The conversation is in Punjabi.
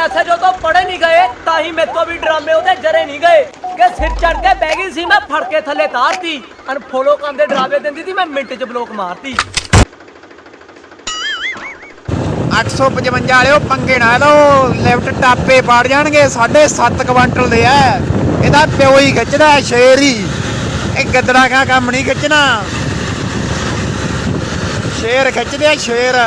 ਪੈਸੇ ਜੋ ਤੋਂ ਪੜੇ ਨਹੀਂ ਗਏ ਤਾਂ ਹੀ ਮੇਰੇ ਤੋਂ ਵੀ ਡਰਾਮੇ ਉਹਦੇ ਜਰੇ ਨਹੀਂ ਗਏ ਕਿ ਸਿਰ ਚੜ ਕੇ ਬਹਿ ਗਈ ਸੀ ਮੈਂ ਫੜ ਕੇ ਥੱਲੇ ਤਾਰਤੀ ਅਨਫੋਲੋ ਕਰਨ ਦੇ ਡਰਾਵੇ ਦਿੰਦੀ ਸੀ ਮੈਂ ਮਿੰਟ 'ਚ ਬਲੋਕ ਮਾਰਤੀ 855 ਵਾਲਿਓ ਪੰਗੇ ਨਾ ਲਓ ਲਿਫਟ ਟਾਪੇ ਪਾੜ ਜਾਣਗੇ 7.5 ਕੁਆਂਟਲ ਦੇ ਆ ਇਹਦਾ ਪਿਓ ਹੀ ਖਿੱਚਦਾ ਸ਼ੇਰ ਹੀ ਇਹ ਗੱਦੜਾ ਕਾ ਕੰਮ ਨਹੀਂ ਖਿੱਚਣਾ ਸ਼ੇਰ ਖਿੱਚਦੇ ਆ ਸ਼ੇਰ